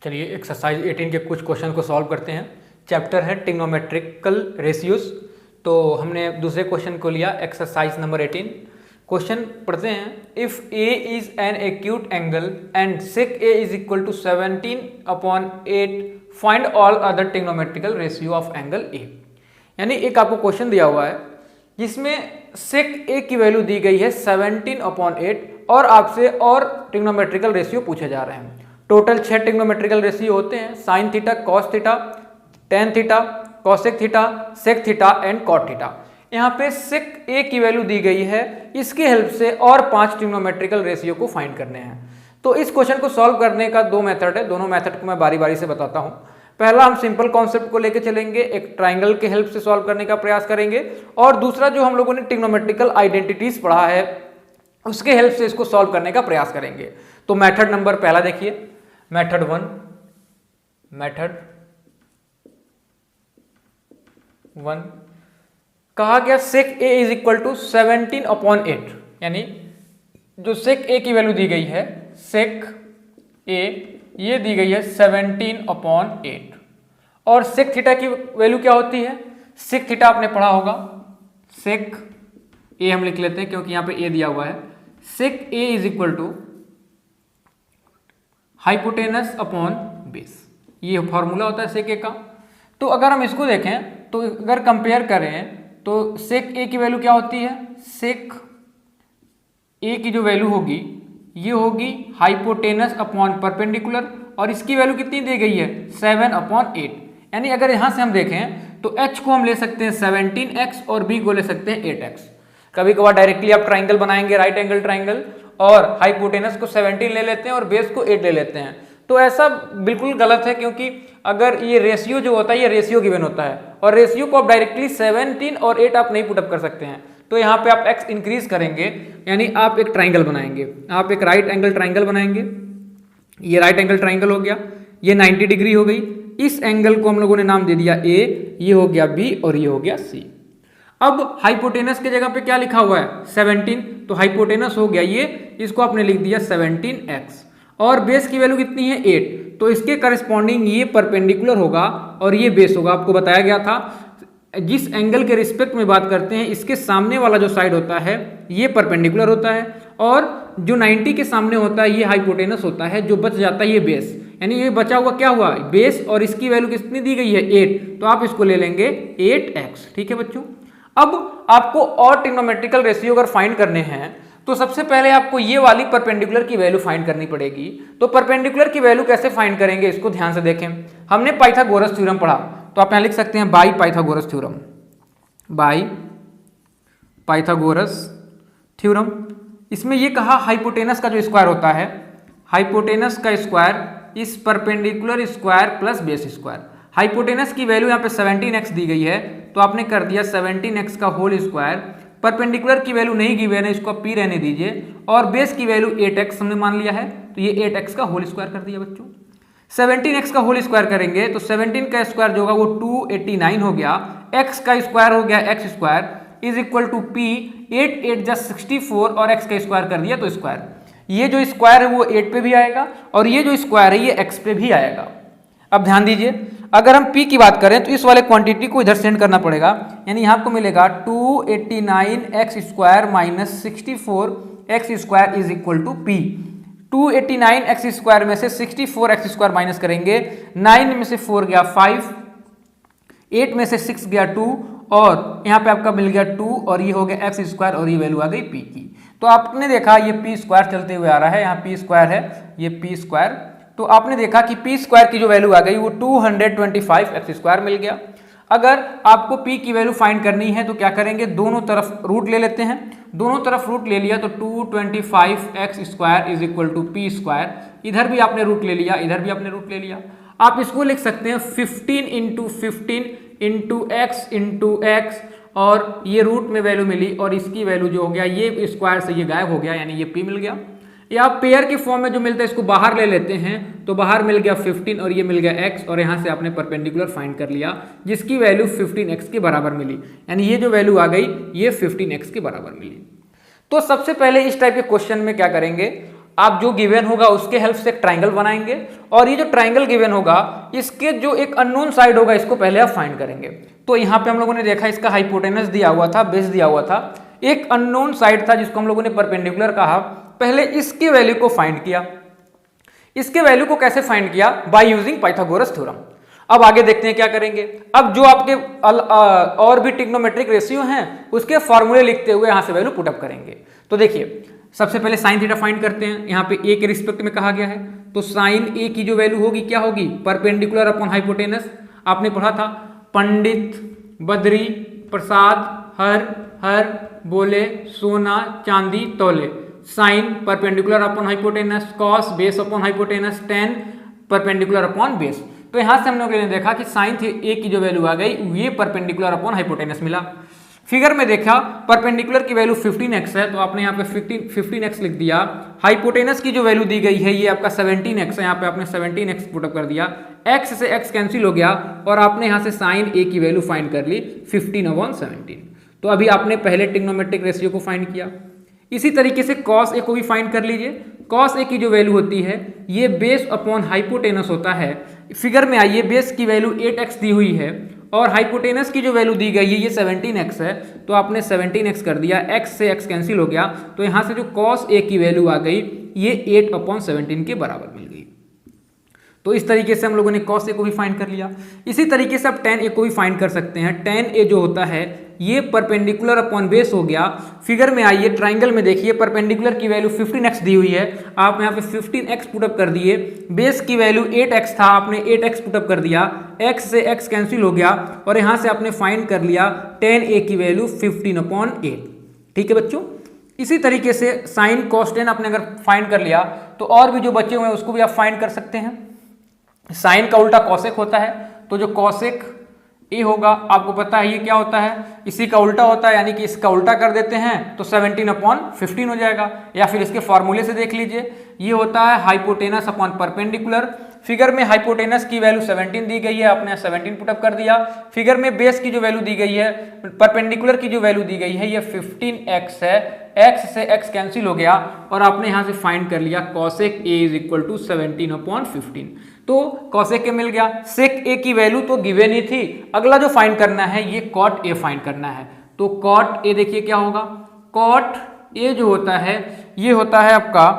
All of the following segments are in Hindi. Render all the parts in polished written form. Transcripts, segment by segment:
चलिए एक्सरसाइज 18 के कुछ क्वेश्चन को सॉल्व करते हैं। चैप्टर है ट्रिग्नोमेट्रिकल रेशियोज। तो हमने दूसरे क्वेश्चन को लिया एक्सरसाइज नंबर 18। क्वेश्चन पढ़ते हैं। If A is an acute angle and sec A is equal to 17/8 find all other trigonometrical ratio of angle A. यानी एक आपको क्वेश्चन दिया हुआ है जिसमें सेक ए की वैल्यू दी गई है 17/8 और आपसे और ट्रिग्नोमेट्रिकल रेशियो पूछे जा रहे हैं। टोटल 6 ट्रिग्नोमेट्रिकल रेशियो होते हैं, sine theta, cos theta, tan theta, cosec theta, sec theta and cot theta. यहाँ पे सेक ए की वैल्यू दी गई है, इसकी हेल्प से और 5 ट्रिग्नोमेट्रिकल रेशियो को फाइंड करने हैं। तो इस क्वेश्चन को सॉल्व करने का 2 मेथड है, दोनों मेथड को मैं बारी बारी से बताता हूँ। पहला हम सिंपल कॉन्सेप्ट को लेकर चलेंगे, एक ट्राइंगल के हेल्प से सॉल्व करने का प्रयास करेंगे, और दूसरा जो हम लोगों ने ट्रिग्नोमेट्रिकल आइडेंटिटीज पढ़ा है उसके हेल्प से इसको सॉल्व करने का प्रयास करेंगे। तो मेथड नंबर पहला देखिए, मेथड 1 कहा गया सेक ए इज इक्वल टू 17/8, यानी जो सेक ए की वैल्यू दी गई है, सेक ए ये दी गई है 17/8, और सेक थीटा की वैल्यू क्या होती है? सेक थीटा आपने पढ़ा होगा, सेक ए हम लिख लेते हैं क्योंकि यहां पे ए दिया हुआ है। Sec A is equal to hypotenuse upon base, ये फॉर्मूला होता है सेक ए का। तो अगर हम इसको देखें तो अगर कंपेयर करें तो सेक ए की वैल्यु क्या होती है? सेक ए की जो वैल्यू होगी ये होगी हाइपोटेनस अपॉन परपेंडिकुलर, और इसकी वैल्यू कितनी दी गई है? 7/8। यानी अगर यहां से हम देखें तो h को हम ले सकते हैं 17x और b को ले सकते हैं 8x। कभी कभार डायरेक्टली आप ट्राइंगल बनाएंगे, राइट एंगल ट्राइंगल, और हाइपोटेनस को 17 ले लेते हैं और बेस को 8 ले लेते हैं। तो ऐसा बिल्कुल गलत है, क्योंकि अगर ये रेशियो जो होता है ये रेशियो गिवन होता है, और रेशियो को आप डायरेक्टली 17 और 8 आप नहीं पुटअप कर सकते हैं। तो यहाँ पे आप x इंक्रीज करेंगे, यानी आप एक ट्राइंगल बनाएंगे, आप एक राइट एंगल ट्राइंगल बनाएंगे। ये राइट एंगल ट्राइंगल हो गया, ये 90 डिग्री हो गई। इस एंगल को हम लोगों ने नाम दे दिया a, ये हो गया b और ये हो गया c। अब हाइपोटेनस के जगह पे क्या लिखा हुआ है? 17, तो हाइपोटेनस हो गया ये, इसको आपने लिख दिया 17x, और बेस की वैल्यू कितनी है? 8, तो इसके करस्पॉन्डिंग ये परपेंडिकुलर होगा और ये बेस होगा। आपको बताया गया था जिस एंगल के रिस्पेक्ट में बात करते हैं इसके सामने वाला जो साइड होता है ये परपेंडिकुलर होता है, और जो 90 के सामने होता है ये हाइपोटेनस होता है, जो बच जाता है ये बेस। यानी ये बचा हुआ क्या हुआ? बेस, और इसकी वैल्यू कितनी दी गई है? 8, तो आप इसको ले लेंगे 8x। ठीक है बच्चों। अब आपको और ट्रिग्नोमेट्रिकल रेशियो अगर फाइंड करने हैं तो सबसे पहले आपको ये वाली परपेंडिकुलर की वैल्यू फाइंड करनी पड़ेगी। तो परपेंडिकुलर की वैल्यू कैसे फाइंड करेंगे इसको ध्यान से देखें। हमने पाइथागोरस थ्योरम पढ़ा, तो आप यहां लिख सकते हैं by Pythagoras theorem, by Pythagoras theorem. इसमें ये कहा हाइपोटेनस का जो स्क्वायर होता है, हाइपोटेनस का स्क्वायर इस perpendicular square plus base square. Hypotenuse की वैल्यू यहाँ पे 17x दी गई है, तो आपने कर दिया 17x का होल स्क्वायर। परपेंडिकुलर की वैल्यू नहीं गिवन है, इसको p रहने दीजिए, और बेस की वैल्यू 8x हमने मान लिया है, तो ये 8x का होल स्क्वायर कर दिया बच्चों। 17x का होल स्क्वायर करेंगे तो 17 का स्क्वायर जो होगा वो 289 हो गया, x का स्क्वायर हो गया x square is equal to p, 8 8 जा 64 और x का स्क्वायर कर दिया तो स्क्वायर। ये जो स्क्वायर है वो 8 पे भी आएगा और ये जो स्क्वायर है ये x पे भी आएगा। अब ध्यान दीजिए, अगर हम p की बात करें तो इस वाले क्वांटिटी को इधर सेंड करना पड़ेगा, यानी यहाँ को मिलेगा 289x square minus 64x square is equal to p। 289x square में से 64x स्क्वायर माइनस करेंगे, 9 में से 4 गया 5, 8 में से 6 गया 2, और यहाँ पे आपका मिल गया 2, और ये हो गया x स्क्वायर, और ये वैल्यू आ गई p की। तो आपने देखा ये p स्क्वायर चलते हुए आ रहा है, यहाँ p स्क्वायर है, ये p स्क्वायर, तो आपने देखा कि p स्क्वायर की जो वैल्यू आ गई वो 225x स्क्वायर मिल गया। अगर आपको p की वैल्यू फाइंड करनी है तो क्या करेंगे? दोनों तरफ रूट ले लेते हैं, दोनों तरफ रूट ले लिया तो 225x square is equal to p square. इधर भी आपने रूट ले लिया, इधर भी आपने रूट ले लिया। आप इसको लिख सकते हैं 15 into 15 into x into x, और ये रूट में वैल्यू मिली, और इसकी वैल्यू जो हो गया ये स्क्वायर से ये गायब हो गया, यानी ये p मिल गया। या पेयर के फॉर्म में जो मिलता है इसको बाहर ले लेते हैं, तो बाहर मिल गया 15 और ये मिल गया x, और यहाँ से आपने परपेंडिकुलर फाइंड कर लिया जिसकी वैल्यू 15x के बराबर मिली, यानी ये जो वैल्यू आ गई ये 15x के बराबर मिली। तो सबसे पहले इस टाइप के क्वेश्चन में क्या करेंगे, आप जो गिवन होगा उसके हेल्प से एक ट्राइंगल बनाएंगे और ये जो ट्राइंगल गिवन होगा इसके जो एक अननोन साइड होगा इसको पहले आप फाइंड करेंगे। तो यहाँ पे हम लोगों ने देखा इसका हाइपोटेनस दिया हुआ था, बेस दिया हुआ था, एक अननोन साइड था जिसको हम लोगों ने परपेंडिकुलर कहा। पहले इसके वैल्यू को फाइंड किया। इसके वैल्यू को कैसे फाइंड किया? By using Pythagoras theorem. अब आगे देखते हैं क्या करेंगे। अब जो आपके और भी ट्रिग्नोमेट्रिक रेशियो हैं उसके फॉर्मूले लिखते हुए यहां से वैल्यू पुट अप करेंगे। तो देखिए सबसे पहले साइन थीटा फाइंड करते हैं। यहाँ पे ए के रिस्पेक्ट में कहा गया है तो साइन ए की जो वैल्यू होगी क्या होगी? Perpendicular upon hypotenuse. आपने पढ़ा था पंडित, बद्री, प्रसाद, हर बोले, सोना, चांदी, तौले। Sine perpendicular upon hypotenuse, cos base upon hypotenuse, tan perpendicular upon base. तो यहां से हम लोगों ने देखा कि साइन ए की जो वैल्यू आ गई ये परपेंडिकुलर अपॉन हाइपोटेनस मिला। फिगर में देखा परपेंडिकुलर की वैल्यू 15x है तो आपने यहाँ पे 15x लिख दिया। हाइपोटेनस की जो वैल्यू दी गई है ये आपका 17x है, यहाँ पे आपने 17x पुटअप कर दिया। x से x कैंसिल हो गया और आपने यहाँ से साइन a की वैल्यू फाइंड कर ली 15/17। तो अभी आपने पहले ट्रिग्नोमेट्रिक रेशियो को फाइंड किया। इसी तरीके से कॉस ए को भी फाइंड कर लीजिए। कॉस ए की जो वैल्यू होती है ये बेस अपॉन हाइपोटेनस होता है। फिगर में आइए, बेस की वैल्यू 8x दी हुई है और हाइपोटेनस की जो वैल्यू दी गई है ये 17x है तो आपने 17x कर दिया, x से x कैंसिल हो गया तो यहां से जो cos a की वैल्यू आ गई ये 8/17 के बराबर मिल गई। तो इस तरीके से हम लोगों ने cos a को भी फाइंड कर लिया। इसी तरीके से आप tan a को भी फाइंड कर सकते हैं। tan a जो होता है ये परपेंडिकुलर अपॉन बेस हो गया। फिगर में आइए, ट्राइंगल में देखिए परपेंडिकुलर की वैल्यू 15x दी हुई है, आप यहाँ पे 15x पुटअप कर दिए। बेस की वैल्यू 8x था, आपने 8x पुटअप कर दिया, x से x कैंसिल हो गया और यहाँ से आपने फाइंड कर लिया tan a की वैल्यू 15/8। ठीक है बच्चों, इसी तरीके से साइन cos tan आपने अगर फाइंड कर लिया तो और भी जो बचे हुए हैं उसको भी आप फाइंड कर सकते हैं। साइन का उल्टा कॉसेक होता है तो जो कॉसेक ए होगा आपको पता है ये क्या होता है, इसी का उल्टा होता है, यानी कि इसका उल्टा कर देते हैं तो 17/15 हो जाएगा। या फिर इसके फॉर्मूले से देख लीजिए, ये होता है हाइपोटेनस अपॉन परपेंडिकुलर। फिगर में हाइपोटेनस की वैल्यू 17 दी गई है, आपने 17 पुटअप कर दिया। फिगर में बेस की जो वैल्यू दी गई है, परपेंडिकुलर की जो वैल्यू दी गई है ये 15x है, x से x कैंसिल हो गया और आपने यहां से फाइंड कर लिया cosec a = 17/15। तो cosec a मिल गया। sec a की वैल्यू तो गिवन ही थी, अगला जो फाइंड करना है ये cot a फाइंड करना है। तो cot a देखिए क्या होगा, cot a जो होता है ये होता है आपका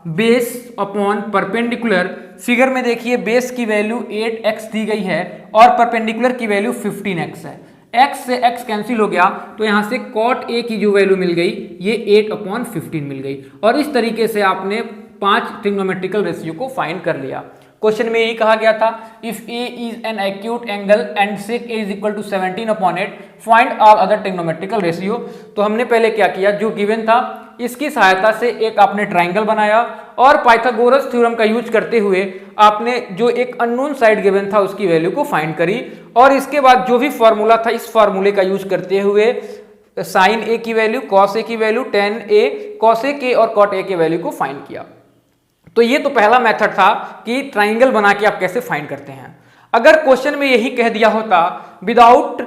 बेस अपॉन परपेंडिकुलर। फिगर में देखिए बेस की वैल्यू 8x दी गई है और परपेंडिकुलर की वैल्यू 15x है, x से x कैंसिल हो गया तो यहां से cot a की जो वैल्यू मिल गई ये 8/15 मिल गई। और इस तरीके से आपने 5 ट्रिग्नोमेट्रिकल रेशियो को फाइंड कर लिया। क्वेश्चन में यही कहा गया था, if a is an acute angle and sec a = 17/8 find all other trigonometrical ratio. तो हमने पहले क्या किया, जो गिवन था इसकी सहायता से एक आपने ट्राइंगल बनाया और पाइथागोरस थ्योरम का यूज करते हुए आपने जो एक अननोन साइड गिवन था उसकी वैल्यू को फाइंड करी और इसके बाद जो भी फॉर्मूला था इस फॉर्मूले का यूज करते हुए साइन a की वैल्यू, cos a की value, tan a, cosec a और cot a की वैल्यू को फाइंड किया। तो ये तो पहला मेथड था कि ट्राइंगल बना के आप कैसे फाइंड करते हैं। अगर क्वेश्चन में यही कह दिया होता without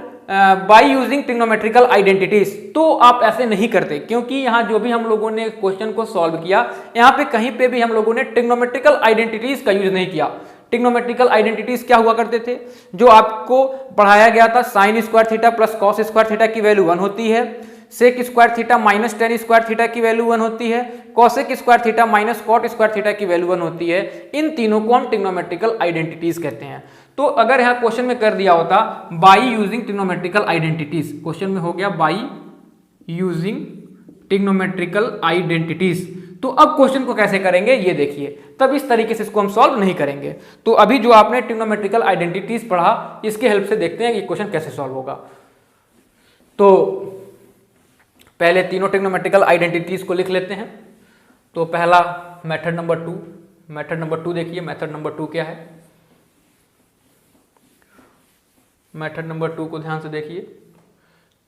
by using trigonometrical identities तो आप ऐसे नहीं करते, क्योंकि यहाँ जो भी हम लोगों ने क्वेश्चन को सॉल्व किया यहाँ पे कहीं पे भी हम लोगों ने ट्रिग्नोमेट्रिकल आइडेंटिटीज का यूज नहीं किया। ट्रिग्नोमेट्रिकल आइडेंटिटीज क्या हुआ करते थे, जो आपको पढ़ाया गया था, sine square theta plus cos square theta की वैल्यू 1 होती है, sec square theta minus tan square theta की वैल्यू 1 होती है, cosec square theta minus cot square theta की वैल्यू 1 होती है। इन तीनों को हम ट्रिग्नोमेट्रिकल आइडेंटिटीज कहते हैं। तो अगर यहाँ क्वेश्चन में कर दिया होता by using trigonometrical identities, question में हो गया बाई यूजिंग ट्रिग्नोमेट्रिकल आइडेंटिटीज, तो अब क्वेश्चन को कैसे करेंगे ये देखिए, तब इस तरीके से इसको हम सॉल्व नहीं करेंगे। तो अभी जो आपने ट्रिग्नोमेट्रिकल आइडेंटिटीज पढ़ा इसके हेल्प से देखते हैं कि क्वेश्चन कैसे सॉल्व होगा। तो पहले तीनों ट्रिग्नोमेट्रिकल आइडेंटिटीज को लिख लेते हैं। तो पहला मेथड नंबर 2 देखिए, मेथड नंबर 2 क्या है। मेथड नंबर 2 को ध्यान से देखिए।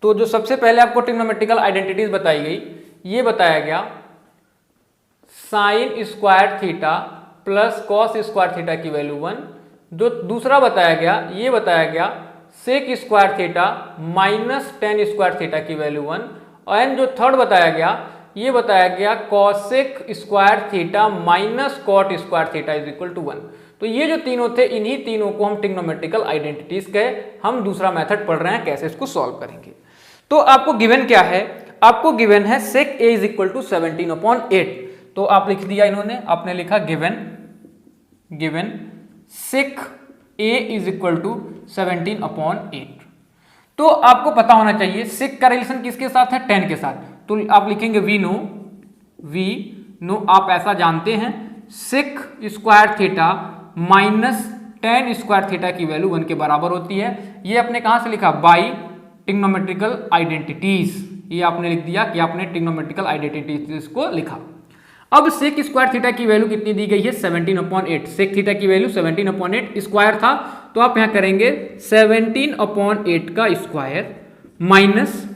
तो जो सबसे पहले आपको ट्रिग्नोमेट्रिकल आइडेंटिटीज बताई गई, ये बताया गया sine square theta plus cos square theta की वैल्यू 1। जो दूसरा बताया गया, ये बताया गया sec square theta minus tan square theta की वैल्यू 1। एंड जो थर्ड बताया गया ये बताया गया cosec square theta minus cot square theta is equal to 1। तो ये जो तीनों थे, इन्हीं तीनों को हम ट्रिग्नोमेट्रिकल आइडेंटिटीज कहे। हम दूसरा मेथड पढ़ रहे हैं कैसे इसको सॉल्व करेंगे। तो आपको गिवन क्या है, आपको गिवन है sec A is equal to 17/8। तो आप लिख दिया, इन्होंने आपने लिखा given sec A is equal to 17/8। तो आपको पता होना चाहिए सेक का रिलेशन किसके साथ है, 10 के साथ। तो आप लिखेंगे वी नो, आप ऐसा जानते हैं sec square theta minus tan square theta की वैल्यू 1 के बराबर होती है। ये आपने कहां से लिखा, बाई ट्रिग्नोमेट्रिकल आइडेंटिटीज। ये आपने लिख दिया कि आपने ट्रिग्नोमेट्रिकल आइडेंटिटीज को लिखा। अब सेक स्क्वायर थीटा की वैल्यू कितनी दी गई है, 17/8। सेक थीटा की वैल्यू 17/8 स्क्वायर था, तो आप यहां करेंगे 17/8 का स्क्वायर माइनस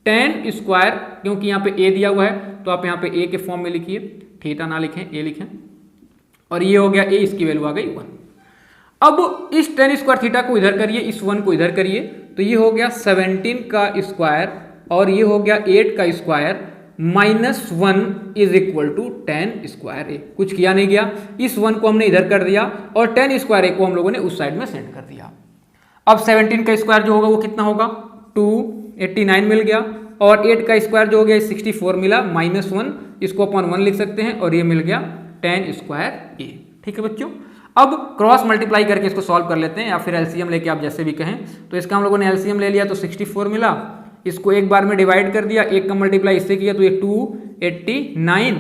10 स्क्वायर, क्योंकि यहां पे ए दिया हुआ है तो आप यहां पे ए के फॉर्म में लिखिए, थीटा ना लिखें, ए लिखें, और ये हो गया ए, इसकी वैल्यू आ गई 1। अब इस 10 स्क्वायर थीटा को इधर करिए, इस 1 को इधर करिए, तो ये हो गया 17 का स्क्वायर और ये हो गया 8 का square minus 1 is equal to 10 square A. कुछ किया नहीं गया, इस 1 को हमने इधर कर दिया और 10 स्क्वायर ए को हम लोगों ने उस साइड में सेंड कर दिया। अब 17 का स्क्वायर जो होगा वो कितना होगा, 289 मिल गया, और 8 का स्क्वायर जो हो गया 64 मिला, माइनस 1, इसको अपन 1 लिख सकते हैं, और ये मिल गया 10 स्क्वायर ए। ठीक है बच्चों, अब क्रॉस मल्टीप्लाई करके इसको सॉल्व कर लेते हैं, या फिर एलसीएम लेके आप जैसे भी कहें। तो इसका हम लोगों ने एलसीएम ले लिया तो 64 मिला, इसको एक बार में डिवाइड कर दिया, एक का मल्टीप्लाई इससे किया तो ये 289,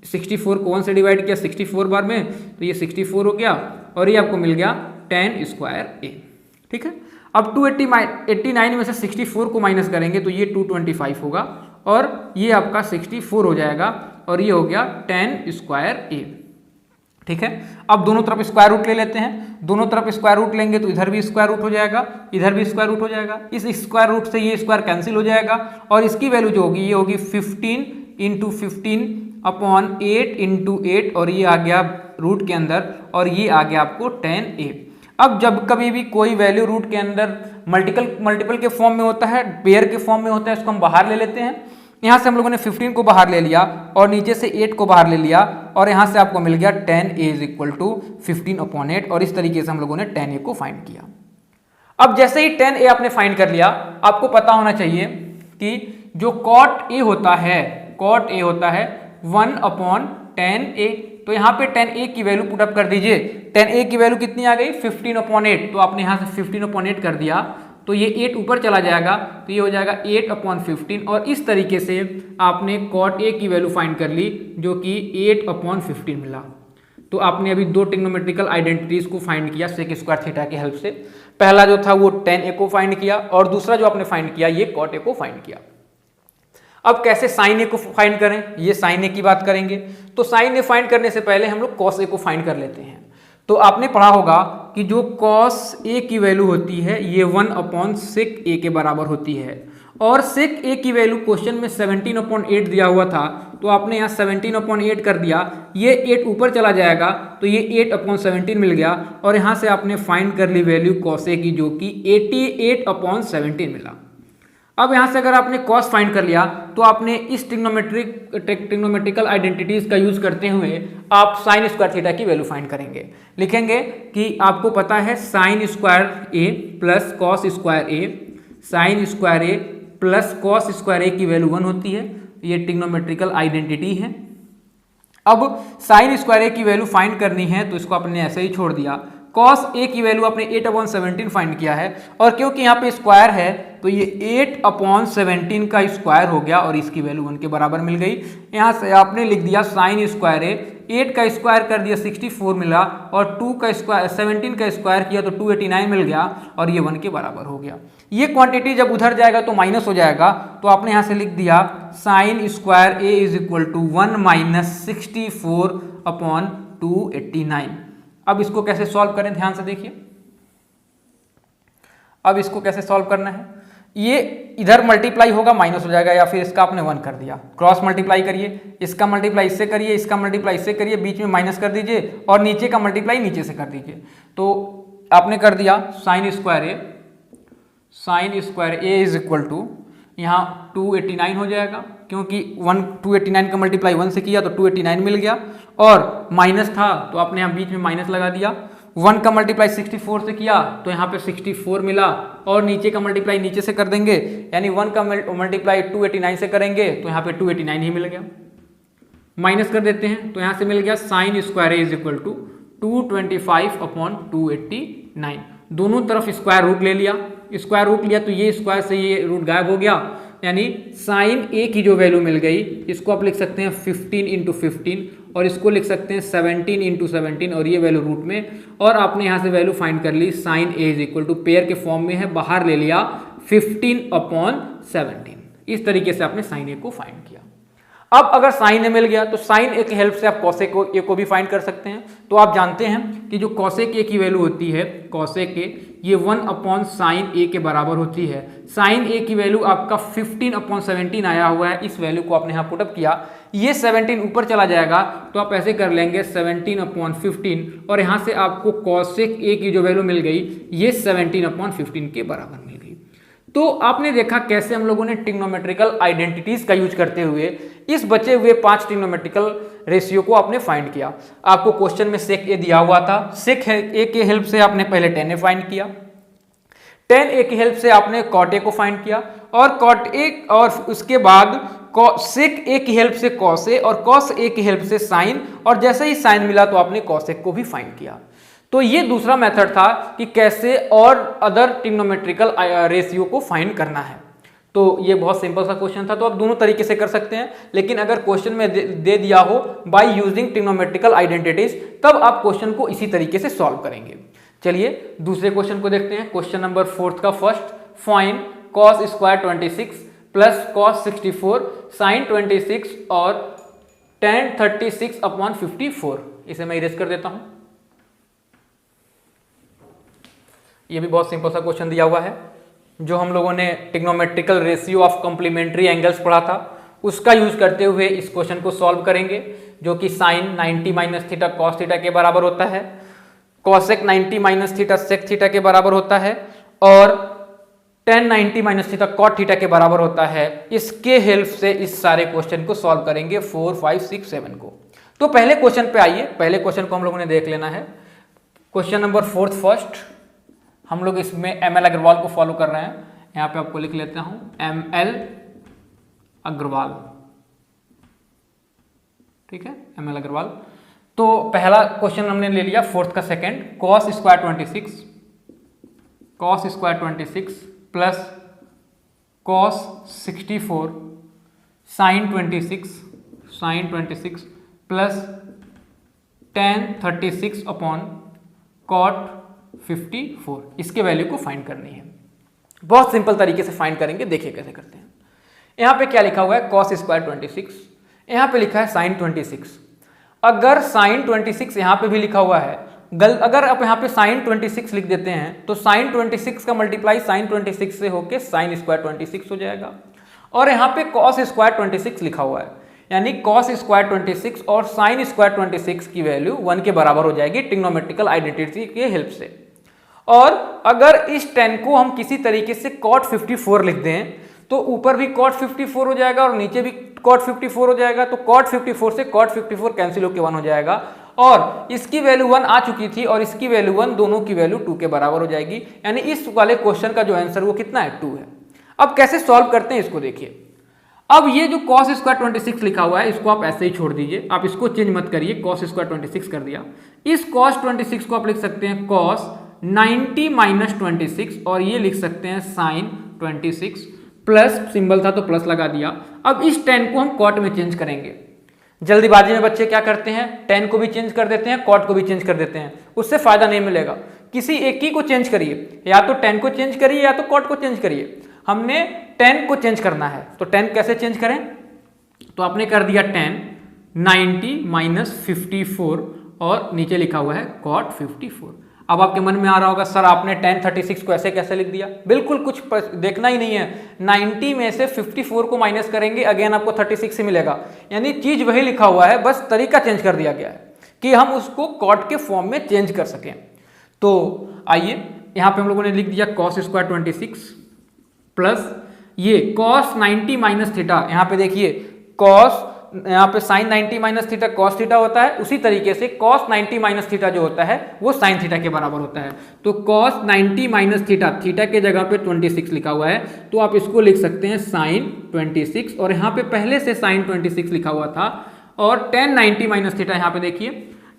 64 को 1 से डिवाइड किया 64 बार में, तो ये 64 हो गया, और ये आपको मिल गया 10 स्क्वायर ए। ठीक है, अब 289 में से 64 को माइनस करेंगे तो ये 225 होगा, और ये आपका 64 हो जाएगा, और ये हो गया 10 स्क्वायर ए। ठीक है, अब दोनों तरफ स्क्वायर रूट ले लेते हैं। दोनों तरफ स्क्वायर रूट लेंगे तो इधर भी स्क्वायर रूट हो जाएगा, इधर भी स्क्वायर रूट हो जाएगा। इस स्क्वायर रूट से ये स्क्वायर कैंसिल हो जाएगा, और इसकी वैल्यू जो होगी ये होगी 15 × 15/8 × 8, और ये आ गया रूट के अंदर, और ये आ गया आपको 10a। अब जब कभी भी कोई वैल्यू रूट के अंदर मल्टीपल के फॉर्म में होता है, पेयर के फॉर्म में होता है, इसको हम बाहर ले लेते हैं। यहाँ से हम लोगों ने 15 को बाहर ले लिया, और नीचे से 8 को बाहर ले लिया, और यहाँ से आपको मिल गया 10a इज इक्वल टू 15/8, और इस तरीके से हम लोगों ने 10a को फाइंड किया। अब जैसे ही 10a आपने फाइंड कर लिया, आपको पता होना चाहिए कि जो cot a होता है 1/10a। तो यहाँ पे 10a की वैल्यू पुट अप कर दीजिए। 10a की वैल्यू कितनी आ गई, 15/8। तो आपने यहाँ से 15/8 कर दिया, तो ये 8 ऊपर चला जाएगा, तो ये हो जाएगा 8/15, और इस तरीके से आपने cot a की वैल्यू फाइंड कर ली, जो कि 8/15 मिला। तो आपने अभी दो ट्रिग्नोमेट्रिकल आइडेंटिटीज को फाइंड किया सेक स्क्वायर थीटा की हेल्प से। पहला जो था वो 10a को फाइंड किया, और दूसरा जो आपने फाइंड किया ये cot a को फाइंड किया। अब कैसे साइन ए को फाइंड करें, ये साइन ए की बात करेंगे। तो साइन ए फाइंड करने से पहले हम लोग कॉस ए को फाइंड कर लेते हैं। तो आपने पढ़ा होगा कि जो कॉस ए की वैल्यू होती है ये 1/sec ए के बराबर होती है, और सेक ए की वैल्यू क्वेश्चन में 17/8 दिया हुआ था, तो आपने यहाँ 17/8 कर दिया, ये 8 ऊपर चला जाएगा, तो ये 8/17 मिल गया, और यहाँ से आपने फाइंड कर ली वैल्यू कॉस ए की, जो कि 88/17 मिला। अब यहाँ से अगर आपने कॉस फाइंड कर लिया, तो आपने इस ट्रिग्नोमेट्रिकल आइडेंटिटीज का यूज करते हुए आप साइन स्क्वायर थीटा की वैल्यू फाइंड करेंगे। लिखेंगे कि आपको पता है साइन स्क्वायर ए प्लस कॉस स्क्वायर ए, साइन स्क्वायर ए प्लस कॉस स्क्वायर ए की वैल्यू 1 होती है। ये ट्रिग्नोमेट्रिकल आइडेंटिटी है। अब साइन स्क्वायर ए की वैल्यू फाइंड करनी है, तो इसको आपने ऐसे ही छोड़ दिया। कॉस ए की वैल्यू आपने 8/17 फाइंड किया है, और क्योंकि यहाँ पे स्क्वायर है तो ये 8/17 का स्क्वायर हो गया, और इसकी वैल्यू 1 के बराबर मिल गई। यहाँ से आपने लिख दिया साइन स्क्वायर ए, 8 का स्क्वायर कर दिया 64 मिला, और 2 का स्क्वायर 17 का स्क्वायर किया तो 289 मिल गया, और ये 1 के बराबर हो गया। ये क्वांटिटी जब उधर जाएगा तो माइनस हो जाएगा, तो आपने यहाँ से लिख दिया sine square A is equal to 1 - 64/289। अब इसको कैसे सॉल्व करें, ध्यान से देखिए। अब इसको कैसे सॉल्व करना है, ये इधर मल्टीप्लाई होगा माइनस हो जाएगा, या फिर इसका आपने 1 कर दिया। क्रॉस मल्टीप्लाई करिए, इसका मल्टीप्लाई इससे करिए, इसका मल्टीप्लाई इससे करिए, बीच में माइनस कर दीजिए, और नीचे का मल्टीप्लाई नीचे से कर दीजिए। तो आपने कर दिया sine square A is equal to यहाँ 289 हो जाएगा, क्योंकि 289 का मल्टीप्लाई 1 से किया तो 289 मिल गया, और माइनस था तो आपने यहाँ बीच में माइनस लगा दिया। 1 का मल्टीप्लाई 64 से किया तो यहाँ पे 64 मिला, और नीचे का मल्टीप्लाई नीचे से कर देंगे, यानी 1 का मल्टीप्लाई 289 से करेंगे तो यहाँ पे 289 ही मिल गया। माइनस कर देते हैं तो यहाँ से मिल गया sine square is equal to 225/289। दोनों तरफ स्क्वायर रूट ले लिया, स्क्वायर रूट लिया तो ये स्क्वायर से ये रूट गायब हो गया, यानी साइन ए की जो वैल्यू मिल गई, इसको आप लिख सकते हैं 15 × 15, और इसको लिख सकते हैं 17 × 17, और ये वैल्यू रूट में, और आपने यहाँ से वैल्यू फाइंड कर ली sine A is equal to, pair के फॉर्म में है, बाहर ले लिया 15/17। इस तरीके से आपने साइन ए को फाइंड किया। अब अगर साइन ए मिल गया तो साइन ए की हेल्प से आप कॉसेक ए को भी फाइंड कर सकते हैं। तो आप जानते हैं कि जो कॉसेक ए की वैल्यू होती है, कॉसेक ए, ये 1/साइन ए के बराबर होती है। साइन ए की वैल्यू आपका 15/17 आया हुआ है, इस वैल्यू को आपने यहाँ पुटअप किया, ये 17 ऊपर चला जाएगा तो आप ऐसे कर लेंगे 17/15, और यहाँ से आपको कॉसेक ए की जो वैल्यू मिल गई ये 17/15 के बराबर मिल गई। तो आपने देखा कैसे हम लोगों ने ट्रिग्नोमेट्रिकल आइडेंटिटीज का यूज करते हुए इस बचे हुए 5 ट्रिग्नोमेट्रिकल रेशियो को आपने फाइंड किया। आपको क्वेश्चन में सेक ए दिया हुआ था, सेक ए की हेल्प से आपने पहले tan ए फाइंड किया, tan ए की हेल्प से आपने cot ए को फाइंड किया, और cot ए, और उसके बाद सेक ए की हेल्प से cos ए, और cos ए की हेल्प से sin, और जैसे ही sin मिला तो आपने cosec को भी फाइंड किया। तो ये दूसरा मेथड था कि कैसे और अदर ट्रिग्नोमेट्रिकल रेशियो को फाइंड करना है। तो ये बहुत सिंपल सा क्वेश्चन था, तो आप दोनों तरीके से कर सकते हैं, लेकिन अगर क्वेश्चन में दे दिया हो बाय यूजिंग ट्रिग्नोमेट्रिकल आइडेंटिटीज, तब आप क्वेश्चन को इसी तरीके से सॉल्व करेंगे। चलिए दूसरे क्वेश्चन को देखते हैं। क्वेश्चन नंबर 4 का first, find cos square 26 plus cos 64 sin 26 और tan 36/54। इसे मैं इरेज कर देता हूं। ये भी बहुत सिंपल सा क्वेश्चन दिया हुआ है, जो हम लोगों ने trigonometrical ratio of complementary angles पढ़ा था, उसका यूज करते हुए इस क्वेश्चन को सॉल्व करेंगे, जो कि साइन 90 - थीटा cos थीटा के बराबर होता है, cosec 90 - थीटा sec थीटा के बराबर होता है, और tan 90 - थीटा cot थीटा के बराबर होता है। इसके हेल्प से इस सारे क्वेश्चन को सॉल्व करेंगे 4, 5, 6, 7 को। तो पहले क्वेश्चन पे आइए, पहले क्वेश्चन को हम लोगों ने देख लेना है। क्वेश्चन नंबर 4 फर्स्ट, हम लोग इसमें ML अग्रवाल को फॉलो कर रहे हैं, यहाँ पे आपको लिख लेता हूं ML अग्रवाल, ठीक है, ML अग्रवाल। तो पहला क्वेश्चन हमने ले लिया 4th का second, cos square 26 plus cos 64 sin 26 plus tan 36/cot 54। इसके वैल्यू को फाइंड करनी है। बहुत सिंपल तरीके से फाइंड करेंगे, देखिए कैसे करते हैं। यहां पे क्या लिखा हुआ है, cos स्क्वायर 26, यहां पे लिखा है sin 26। अगर sin 26 यहां पे भी लिखा हुआ है, अगर आप यहां पे sin 26 लिख देते हैं तो sin 26 का मल्टीप्लाई sin 26 से होके sin स्क्वायर 26 हो जाएगा, और यहां पे cos स्क्वायर 26 लिखा हुआ है, यानी cos स्क्वायर 26 और sin स्क्वायर 26 की वैल्यू 1 के बराबर हो जाएगी ट्रिग्नोमेट्रिकल आइडेंटिटी के हेल्प से। और अगर इस tan को हम किसी तरीके से cot 54 लिख दें तो ऊपर भी cot 54 हो जाएगा और नीचे भी cot 54 हो जाएगा, तो cot 54 से cot 54 कैंसिल होकर 1 हो जाएगा, और इसकी वैल्यू 1 आ चुकी थी और इसकी वैल्यू 1, दोनों की वैल्यू 2 के बराबर हो जाएगी, यानी इस वाले क्वेश्चन का जो आंसर वो कितना है, 2 है। अब कैसे सॉल्व करते हैं इसको देखिए। अब ये जो cos स्क्वायर 26 लिखा हुआ है, इसको आप ऐसे ही छोड़ दीजिए, आप इसको चेंज मत करिए, cos स्क्वायर 26 कर दिया। इस cos 26 को आप लिख सकते हैं cos 90 - 26, और ये लिख सकते हैं sin 26, प्लस सिंबल था तो प्लस लगा दिया। अब इस tan को हम cot में चेंज करेंगे। जल्दीबाजी में बच्चे क्या करते हैं, tan को भी चेंज कर देते हैं, cot को भी चेंज कर देते हैं, उससे फायदा नहीं मिलेगा। किसी एक ही को चेंज करिए, या तो tan को चेंज करिए या तो cot को चेंज करिए। हमने tan को चेंज करना है, तो tan कैसे चेंज करें, तो आपने कर दिया tan 90 - 54 और नीचे लिखा हुआ है cot 54। अब आपके मन में आ रहा होगा सर आपने tan 36 को ऐसे कैसे लिख दिया, बिल्कुल कुछ देखना ही नहीं है। 90 में से 54 को माइनस करेंगे, अगेन आपको 36 ही मिलेगा, यानी चीज वही लिखा हुआ है, बस तरीका चेंज कर दिया गया है कि हम उसको cot के फॉर्म में चेंज कर सकें। तो आइए यहाँ पे हम लोगों ने लिख दिया cos स्क्वायर 26 प्लस ये cos 90 माइनस थीटा, यहाँ पे देखिए cos, यहाँ पे sin 90 minus theta cos theta होता है, उसी तरीके से cos 90 माइनस थीटा जो होता है वो sin थीटा के बराबर होता है। तो cos 90 माइनस थीटा, थीटा के जगह पे 26 लिखा हुआ है, तो आप इसको लिख सकते हैं sin 26, और यहाँ पे पहले से sin 26 लिखा हुआ था, और tan 90 माइनस थीटा यहाँ पे देखिए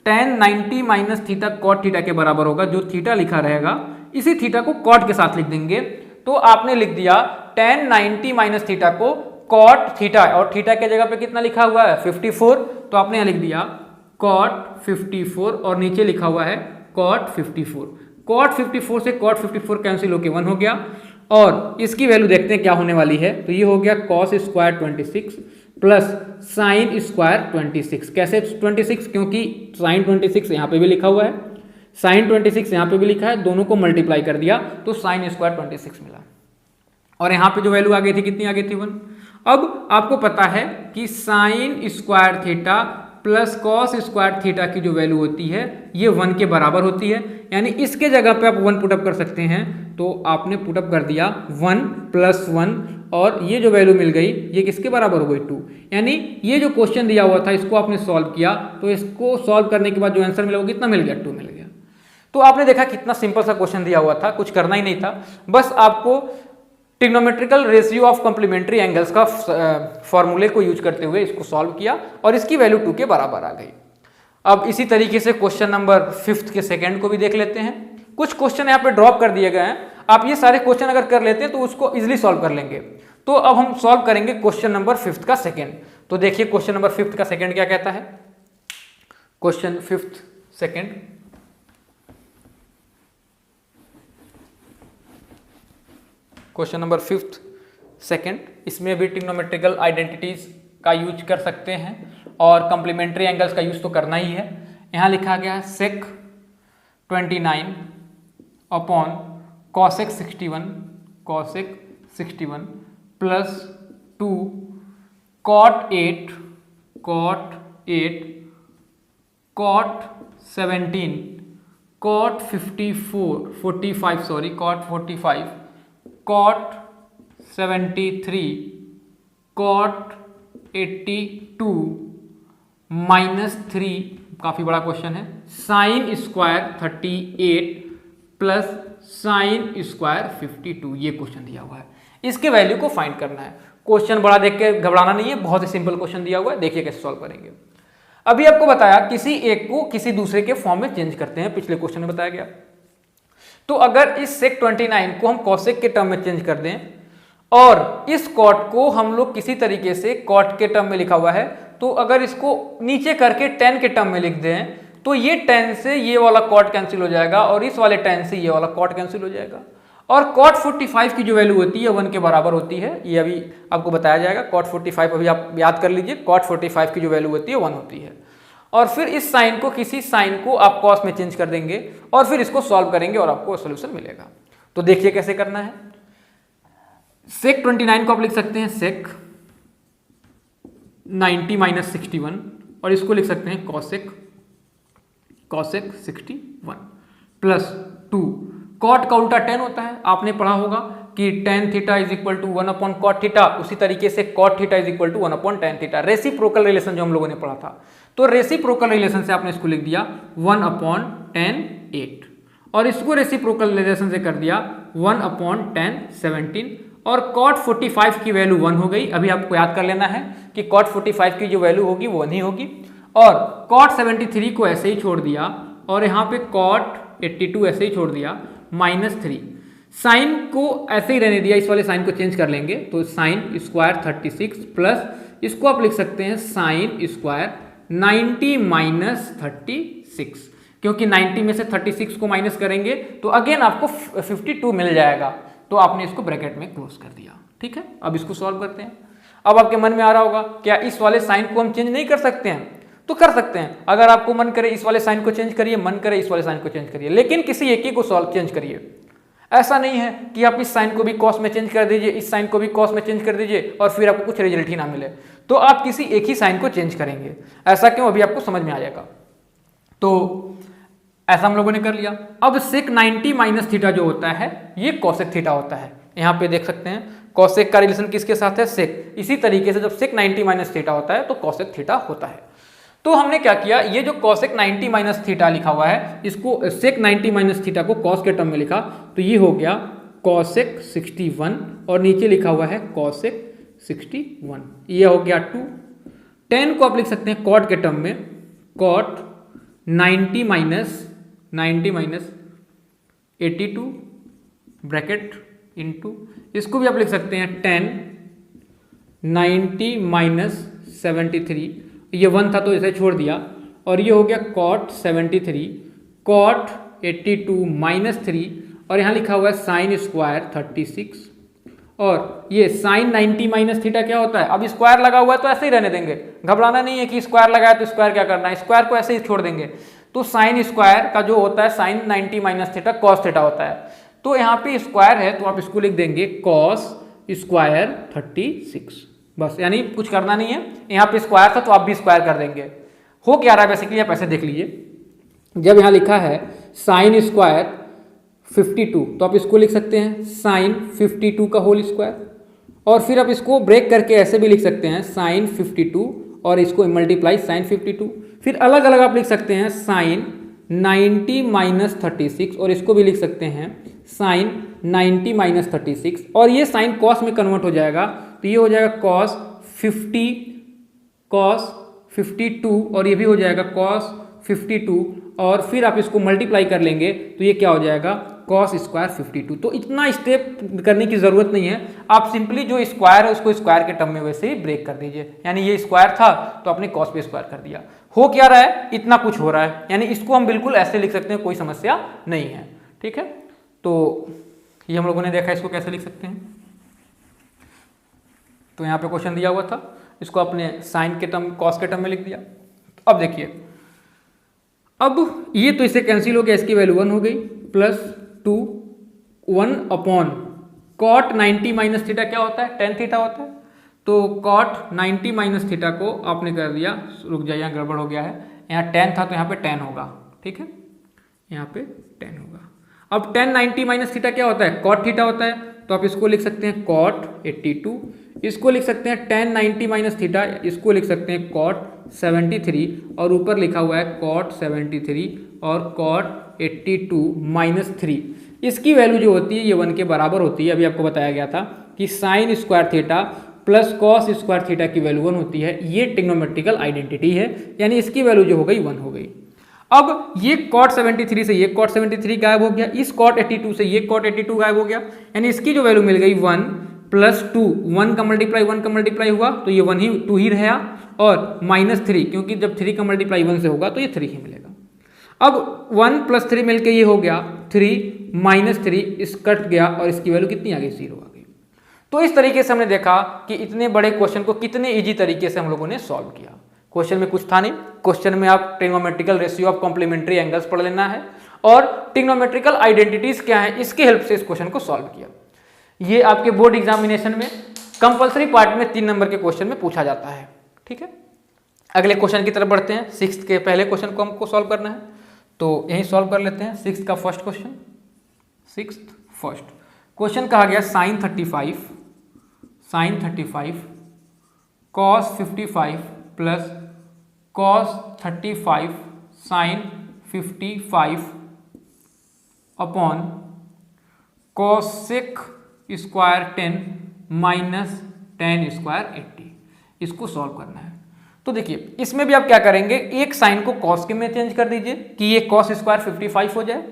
tan 90 minus theta cot theta के बराबर होगा, जो थीटा लिखा रहेगा इसी थीटा को cot के साथ लिख देंगे। तो आपने लिख दिया tan 90 माइनस थीटा को cot थीटा, और थीटा के जगह पे कितना लिखा हुआ है 54, तो आपने यहाँ लिख दिया cot 54 और नीचे लिखा हुआ है cot 54। cot 54 से cot 54 कैंसिल होके 1 हो गया, और इसकी वैल्यू देखते हैं क्या होने वाली है। तो ये हो गया cos square 26 plus sine square 26। कैसे 26? क्योंकि साइन 26 यहाँ पे भी लिखा हुआ है, साइन 26 यहाँ पे भी लिखा है, दोनों को मल्टीप्लाई कर दिया तो साइन स्क्वायर 26 मिला, और यहाँ पे जो वैल्यू आ गई थी कितनी आ गई थी 1। अब आपको पता है कि sine square theta plus cos square theta की जो वैल्यू होती है ये 1 के बराबर होती है, यानी इसके जगह पे आप 1 पुटअप कर सकते हैं। तो आपने पुटअप कर दिया 1 + 1, और ये जो वैल्यू मिल गई ये किसके बराबर हो गई 2, यानी ये जो क्वेश्चन दिया हुआ था इसको आपने सॉल्व किया, तो इसको सॉल्व करने के बाद जो आंसर मिला वो कितना मिल गया 2 मिल गया। तो आपने देखा कितना सिंपल सा क्वेश्चन दिया हुआ था, कुछ करना ही नहीं था, बस आपको trigonometrical ratio of complementary angles का फॉर्मूले को यूज करते हुए इसको सॉल्व किया और इसकी वैल्यू 2 के बराबर आ गई। अब इसी तरीके से क्वेश्चन नंबर 5 के सेकंड को भी देख लेते हैं। कुछ क्वेश्चन यहाँ पे ड्रॉप कर दिए गए हैं, आप ये सारे क्वेश्चन अगर कर लेते हैं तो उसको इजिली सॉल्व कर लेंगे। तो अब हम सॉल्व करेंगे क्वेश्चन नंबर 5 का सेकंड। तो देखिए क्वेश्चन नंबर 5 का सेकंड क्या कहता है। Question 5 second, question number 5 second, इसमें भी ट्रिग्नोमेट्रिकल आइडेंटिटीज का यूज कर सकते हैं और कॉम्प्लीमेंट्री एंगल्स का यूज तो करना ही है। यहाँ लिखा गया sec 29 upon cosec 61 plus 2 cot 8 cot 17 cot 45 cot 73 cot 82 -3, काफी बड़ा क्वेश्चन है, sine square 38 plus sine square 52, ये क्वेश्चन दिया हुआ है। इसके वैल्यू को फाइंड करना है। क्वेश्चन बड़ा देख के घबराना नहीं है, बहुत ही सिंपल क्वेश्चन दिया हुआ है, देखिए कैसे सॉल्व करेंगे। अभी आपको बताया किसी एक को किसी दूसरे के फॉर्म में चेंज करते हैं, पिछले क्वेश्चन में बताया गया। तो अगर इस sec 29 को हम cosec के टर्म में चेंज कर दें और इस cot को हम लोग किसी तरीके से cot के टर्म में लिखा हुआ है, तो अगर इसको नीचे करके tan के टर्म में लिख दें तो ये tan से ये वाला cot कैंसिल हो जाएगा और इस वाले tan से ये वाला cot कैंसिल हो जाएगा। और cot 45 की जो वैल्यू होती है 1 के बराबर होती है, ये अभी आपको बताया जाएगा। cot 45 अभी आप याद कर लीजिए, cot 45 की जो वैल्यू होती है 1 होती है। और फिर इस साइन को किसी साइन को आप cos में चेंज कर देंगे और फिर इसको सॉल्व करेंगे और आपको सॉल्यूशन मिलेगा। तो देखिए कैसे करना है। sec 29 को आप लिख सकते हैं sec 90 - 61 और इसको लिख सकते हैं cosec 61 प्लस 2 cot का उल्टा tan होता है, आपने पढ़ा होगा कि tan theta is equal to 1 upon cot theta, उसी तरीके से cot theta is equal to 1 upon tan theta, reciprocal relation जो हम लोगों ने पढ़ा था। तो रेसिप्रोकल रिलेशन से आपने इसको लिख दिया 1 अपॉन tan 8 और इसको रेसिप्रोकल रिलेशन से कर दिया 1 अपॉन tan 17 और cot 45 की वैल्यू 1 हो गई। अभी आपको याद कर लेना है कि cot 45 की जो वैल्यू होगी वो 1 ही होगी और cot 73 को ऐसे ही छोड़ दिया और यहाँ पे cot 82 ऐसे ही छोड़ दिया -3। साइन को ऐसे ही रहने दिया, इस वाले साइन को चेंज कर लेंगे तो साइन स्क्वायर 36 प्लस इसको आप लिख सकते हैं साइन स्क्वायर 90 - 36, क्योंकि 90 में से 36 को माइनस करेंगे तो अगेन आपको 52 मिल जाएगा। तो आपने इसको ब्रैकेट में क्लोज कर दिया। ठीक है, अब इसको सॉल्व करते हैं। अब आपके मन में आ रहा होगा क्या इस वाले साइन को हम चेंज नहीं कर सकते हैं? तो कर सकते हैं। अगर आपको मन करे इस वाले साइन को चेंज करिए, मन करे इस वाले साइन को चेंज करिए, लेकिन किसी एक ही को सॉल्व चेंज करिए। ऐसा नहीं है कि आप इस साइन को भी कॉस में चेंज कर दीजिए, इस साइन को भी कॉस में चेंज कर दीजिए और फिर आपको कुछ रिजल्ट ही ना मिले। तो आप किसी एक ही साइन को चेंज करेंगे। ऐसा क्यों, अभी आपको समझ में आ जाएगा। तो ऐसा हम लोगों ने कर लिया। अब sec 90 - थीटा जो होता है ये cosec थीटा होता है। यहाँ पे देख सकते हैं कॉसेक का रिलेशन किसके साथ है, सेक। इसी तरीके से जब सेक 90 माइनस थीटा होता है तो कॉसेक थीटा होता है। तो हमने क्या किया, ये जो कॉसेक 90 माइनस थीटा लिखा हुआ है इसको सेक 90 माइनस थीटा को कॉस के टर्म में लिखा, तो ये हो गया कॉसेक 61 और नीचे लिखा हुआ है कॉसेक 61, ये हो गया 2। 10 को आप लिख सकते हैं कॉट के टर्म में, कॉट 90 माइनस 82 ब्रैकेट इनटू, इसको भी आप लिख सकते हैं 10 90 माइनस 73, ये 1 था तो इसे छोड़ दिया, और ये हो गया कॉट 73 कॉट 82 माइनस 3 और यहाँ लिखा हुआ है साइन स्क्वायर 36, और ये साइन 90 माइनस थीटा क्या होता है, अब स्क्वायर लगा हुआ है तो ऐसे ही रहने देंगे, घबराना नहीं है कि स्क्वायर लगाया तो स्क्वायर क्या करना है, स्क्वायर को ऐसे ही छोड़ देंगे। तो साइन स्क्वायर का जो होता है sine 90 minus theta cos theta होता है, तो यहाँ पे स्क्वायर है तो आप इसको लिख देंगे कॉस स्क्वायर 36, बस, यानी कुछ करना नहीं है। यहाँ पे स्क्वायर था तो आप भी स्क्वायर कर देंगे। हो क्या रहा है बेसिकली आप ऐसे देख लीजिए, जब यहाँ लिखा है साइन स्क्वायर 52 तो आप इसको लिख सकते हैं साइन 52 का होल स्क्वायर, और फिर आप इसको ब्रेक करके ऐसे भी लिख सकते हैं साइन 52 और इसको मल्टीप्लाई साइन 52, फिर अलग अलग आप लिख सकते हैं साइन 90 माइनस 36 और इसको भी लिख सकते हैं साइन 90 माइनस 36, और ये साइन कॉस में कन्वर्ट हो जाएगा तो ये हो जाएगा कॉस 52 और ये भी हो जाएगा कॉस 52, और फिर आप इसको मल्टीप्लाई कर लेंगे तो ये क्या हो जाएगा कॉस स्क्वायर 52। तो इतना स्टेप करने की जरूरत नहीं है, आप सिंपली जो स्क्वायर है उसको स्क्वायर के टर्म में वैसे ही ब्रेक कर दीजिए, यानी ये स्क्वायर था तो आपने कॉस पे स्क्वायर कर दिया। हो क्या रहा है, इतना कुछ हो रहा है, यानी इसको हम बिल्कुल ऐसे लिख सकते हैं, कोई समस्या नहीं है। ठीक है, तो ये हम लोगों ने देखा इसको कैसे लिख सकते हैं। तो यहाँ पे क्वेश्चन दिया हुआ था, इसको आपने साइन के टर्म कॉस के टर्म में लिख दिया। अब देखिए, अब ये तो इससे कैंसिल हो गया, इसकी वैल्यू 1 हो गई, plus 2 1 upon cot 90 minus theta क्या होता है, टेन थीटा होता है, तो कॉट 90 माइनस थीटा को आपने कर दिया, रुक जाइए यहाँ गड़बड़ हो गया है, यहाँ 10 था तो यहाँ पे 10 होगा, ठीक है, यहाँ पे 10 होगा। अब 10 90 माइनस थीटा क्या होता है, कॉट थीटा होता है, तो आप इसको लिख सकते हैं कॉट 82, इसको लिख सकते हैं 10 90 माइनस थीटा, इसको लिख सकते हैं कॉट 73, और ऊपर लिखा हुआ है कॉट 73 और कॉट 82 माइनस 3। इसकी वैल्यू जो होती है ये 1 के बराबर होती है। अभी आपको बताया गया था कि sine square theta plus cos square theta की वैल्यू 1 होती है, ये ट्रिग्नोमेट्रिकल आइडेंटिटी है, यानी इसकी वैल्यू जो हो गई 1 हो गई। अब ये कॉट 73 से ये कॉट 73 गायब हो गया, इस कॉट 82 से ये कॉट 82 गायब हो गया, यानी इसकी जो वैल्यू मिल गई 1 प्लस 2, 1 का मल्टीप्लाई हुआ तो ये 2 ही रहा, और माइनस 3, क्योंकि जब 3 का मल्टीप्लाई 1 से होगा तो ये 3 ही मिलेगा। अब 1 प्लस 3 मिलकर ये हो गया 3 माइनस 3, इस कट गया और इसकी वैल्यू कितनी आ गई, 0 आ गई। तो इस तरीके से हमने देखा कि इतने बड़े क्वेश्चन को कितने ईजी तरीके से हम लोगों ने सॉल्व किया। क्वेश्चन में कुछ था नहीं, क्वेश्चन में आप trigonometrical ratio of complementary angles पढ़ लेना है और ट्रिग्नोमेट्रिकल आइडेंटिटीज क्या है इसके हेल्प से इस क्वेश्चन को सॉल्व किया। ये आपके बोर्ड एग्जामिनेशन में कंपलसरी पार्ट में 3 नंबर के क्वेश्चन में पूछा जाता है। ठीक है, अगले क्वेश्चन की तरफ बढ़ते हैं। 6th के पहले क्वेश्चन को हमको सॉल्व करना है, तो यही सॉल्व कर लेते हैं। 6th का first question, 6th first question कहा गया sine 35 cos 55 plus cos 35 sine 55 upon cosec square 10 minus tan square 80, इसको सॉल्व करना है। तो देखिए इसमें भी आप क्या करेंगे, एक साइन को कॉस के में चेंज कर दीजिए कि ये कॉस स्क्वायर 55 हो जाए,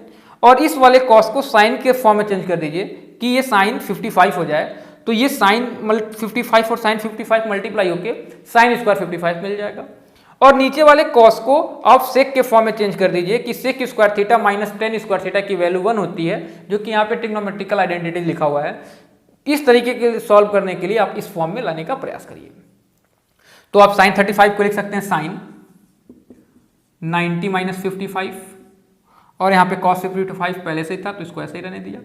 और इस वाले कॉस को साइन के फॉर्म में चेंज कर दीजिए कि ये साइन 55 हो जाए। तो ये साइन 55 और साइन 55 मल्टीप्लाई होके साइन स्क्वायर 55 मिल जाएगा, और नीचे वाले कॉस को आप सेक के फॉर्म में चेंज कर दीजिए कि sec square theta minus tan square theta की वैल्यू 1 होती है, जो कि यहाँ पे ट्रिग्नोमेट्रिकल आइडेंटिटी लिखा हुआ है। इस तरीके के सॉल्व करने के लिए आप इस फॉर्म में लाने का प्रयास करिए। तो आप साइन 35 को लिख सकते हैं साइन 90 माइनस 55, और यहाँ पे कॉस 55 पहले से ही था तो इसको ऐसे ही रहने दिया,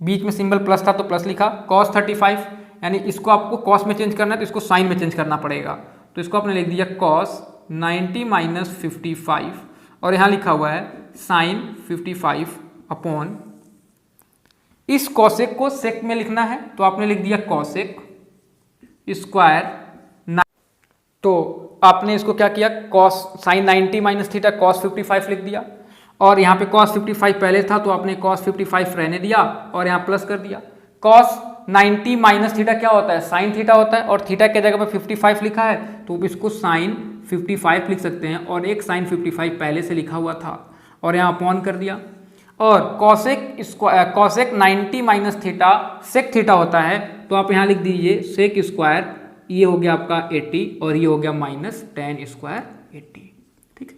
बीच में सिंबल प्लस था तो प्लस लिखा, कॉस 35 यानी इसको आपको कॉस में चेंज करना है तो इसको साइन में चेंज करना पड़ेगा, तो इसको आपने लिख दिया कॉस 90 माइनस 55, और यहाँ लिखा हुआ है साइन 55 अपॉन इस कॉसेक को सेक में लिखना है तो आपने लिख दिया कॉसेक स्क्वायर। तो आपने इसको क्या किया, cos sine 90 minus theta cos 55 लिख दिया, और यहाँ पे cos 55 पहले था तो आपने cos 55 रहने दिया और यहाँ प्लस कर दिया। cos 90 माइनस थीटा क्या होता है, साइन थीटा होता है, और थीटा के जगह पे 55 लिखा है तो इसको साइन 55 लिख सकते हैं, और एक साइन 55 पहले से लिखा हुआ था और यहाँ अपॉन कर दिया। और cosec 90 minus theta sec theta होता है तो आप यहाँ लिख दीजिए सेक स्क्वायर, ये हो गया आपका 80 और ये हो गया माइनस टेन स्क्वायर 80। ठीक है,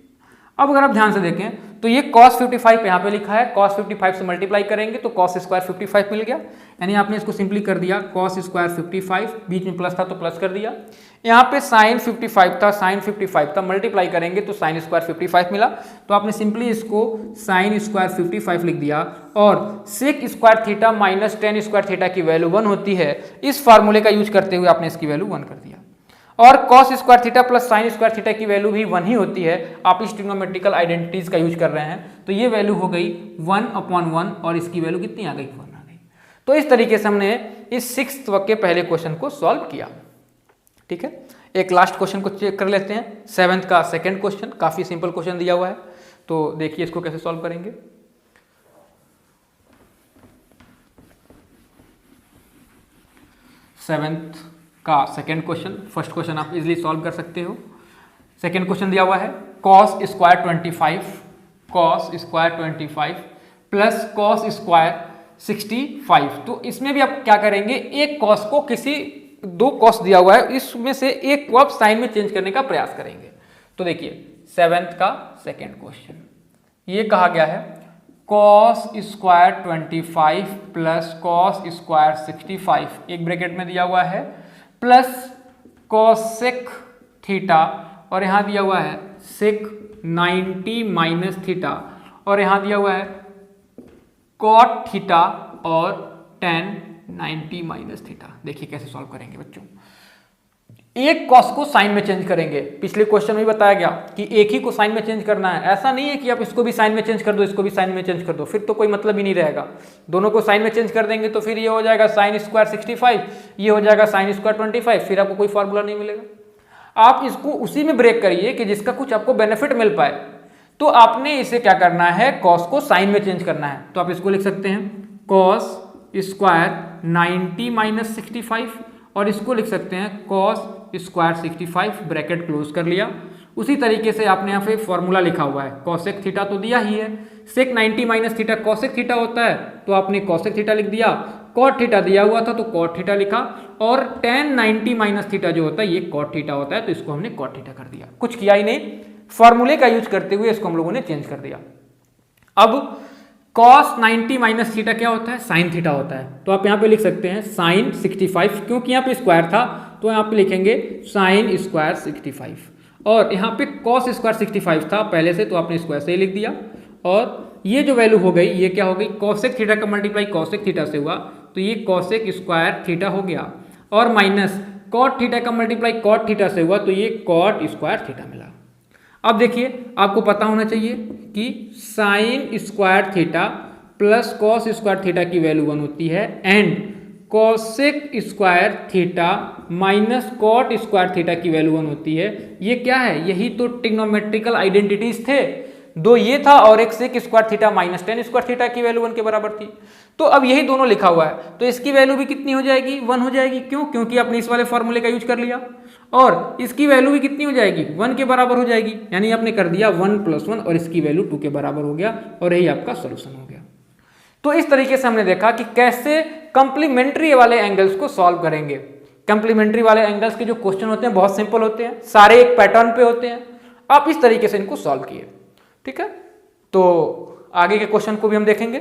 अब अगर आप ध्यान से देखें तो ये cos 55 यहाँ पे लिखा है, cos 55 से मल्टीप्लाई करेंगे तो cos स्क्वायर 55 मिल गया, यानी आपने इसको सिंपली कर दिया cos स्क्वायर 55, बीच में प्लस था तो प्लस कर दिया। यहाँ पे साइन 55 था, साइन 55 था, मल्टीप्लाई करेंगे तो साइन स्क्वायर 55 मिला, तो आपने सिंपली इसको साइन स्क्वायर 55 लिख दिया। और sec square theta minus tan square theta की वैल्यू 1 होती है, इस फार्मूले का यूज करते हुए आपने इसकी वैल्यू 1 कर दिया। और cos square theta plus sign square theta की वैल्यू भी 1 ही होती है, आप इस ट्रिग्नोमेट्रिकल आइडेंटिटीज का यूज कर रहे हैं, तो ये वैल्यू हो गई 1/1 और इसकी वैल्यू कितनी आ गई, 1 आ गई। तो इस तरीके से हमने इस 6th वर्ग के पहले क्वेश्चन को सॉल्व किया। ठीक है, एक लास्ट क्वेश्चन को चेक कर लेते हैं, 7th का सेकेंड क्वेश्चन, काफी सिंपल क्वेश्चन दिया हुआ है, तो देखिए इसको कैसे सॉल्व करेंगे। 7th का सेकेंड क्वेश्चन, फर्स्ट क्वेश्चन आप इजीली सॉल्व कर सकते हो। सेकेंड क्वेश्चन दिया हुआ है cos square 25 plus cos square 65। तो इसमें भी आप क्या करेंगे, एक cos को किसी 2 cos दिया हुआ है, इसमें से एक को आप साइन में चेंज करने का प्रयास करेंगे। तो देखिए 7th का सेकेंड क्वेश्चन, ये कहा गया है cos square 25 plus cos square 65, एक ब्रैकेट में दिया हुआ है, प्लस कोसेक थीटा, और यहाँ दिया हुआ है सेक 90 माइनस थीटा, और यहाँ दिया हुआ है कॉट थीटा और tan 90 माइनस थीटा। देखिए कैसे सॉल्व करेंगे बच्चों, एक कॉस को साइन में चेंज करेंगे। पिछले क्वेश्चन में बताया गया कि एक ही को साइन में चेंज करना है, ऐसा नहीं है कि आप इसको भी साइन में चेंज कर दो, इसको भी साइन में चेंज कर दो, फिर तो कोई मतलब ही नहीं रहेगा। दोनों को साइन में चेंज कर देंगे तो फिर ये हो जाएगा साइन स्क्वायर 65, ये हो जाएगा साइन स्क्वायर 25, फिर आपको कोई फॉर्मूला नहीं मिलेगा। आप इसको उसी में ब्रेक करिए कि जिसका कुछ आपको बेनिफिट मिल पाए। तो आपने इसे क्या करना है, कॉस को साइन में चेंज करना है, तो आप इसको लिख सकते हैं कॉस स्क्वायर 90 माइनस 65, और इसको लिख सकते हैं कॉस स्क्वायर 65, ब्रैकेट क्लोज कर लिया। उसी तरीके से आपने यहाँ पे फॉर्मूला लिखा हुआ है, कॉसेक थीटा तो दिया ही है, सेक 90 माइनस थीटा कॉसेक थीटा होता है तो आपने कॉसेक थीटा लिख दिया, कॉट थीटा दिया हुआ था तो कॉट थीटा लिखा, और tan 90 माइनस थीटा जो होता है ये कॉट थीटा होता है तो इसको हमने कॉट थीटा कर दिया। कुछ किया ही नहीं, फॉर्मूले का यूज करते हुए इसको हम लोगों ने चेंज कर दिया। अब cos 90 माइनस थीटा क्या होता है, साइन थीटा होता है, तो आप यहाँ पे लिख सकते हैं साइन 65, क्योंकि यहाँ पे स्क्वायर था तो यहाँ पे लिखेंगे साइन स्क्वायर 65, और यहाँ पे cos स्क्वायर 65 था पहले से तो आपने स्क्वायर से ही लिख दिया। और ये जो वैल्यू हो गई ये क्या हो गई, कॉसेक थीटा का मल्टीप्लाई कॉसेक थीटा से हुआ तो ये कॉसेक स्क्वायर थीटा हो गया, और माइनस कॉट थीटा का मल्टीप्लाई कॉट थीटा से हुआ तो ये कॉट स्क्वायर थीटा मिला। अब देखिए आपको पता होना चाहिए कि sine square theta plus cos square theta की वैल्यू 1 होती है, and cosec square theta minus cot square theta की वैल्यू 1 होती है। ये क्या है, यही तो ट्रिग्नोमेट्रिकल आइडेंटिटीज थे, 2 ये था और एक sec square theta minus tan square theta की वैल्यू 1 के बराबर थी। तो अब यही दोनों लिखा हुआ है तो इसकी वैल्यू भी कितनी हो जाएगी, 1 हो जाएगी। क्यों, क्योंकि आपने इस वाले फॉर्मूले का यूज कर लिया, और इसकी वैल्यू भी कितनी हो जाएगी, 1 के बराबर हो जाएगी, यानी आपने कर दिया 1 + 1 और इसकी वैल्यू 2 के बराबर हो गया, और यही आपका सोल्यूशन हो गया। तो इस तरीके से हमने देखा कि कैसे कंप्लीमेंट्री वाले एंगल्स को सॉल्व करेंगे। कंप्लीमेंट्री वाले एंगल्स के जो क्वेश्चन होते हैं बहुत सिंपल होते हैं, सारे एक पैटर्न पे होते हैं, आप इस तरीके से इनको सॉल्व किए। ठीक है, तो आगे के क्वेश्चन को भी हम देखेंगे।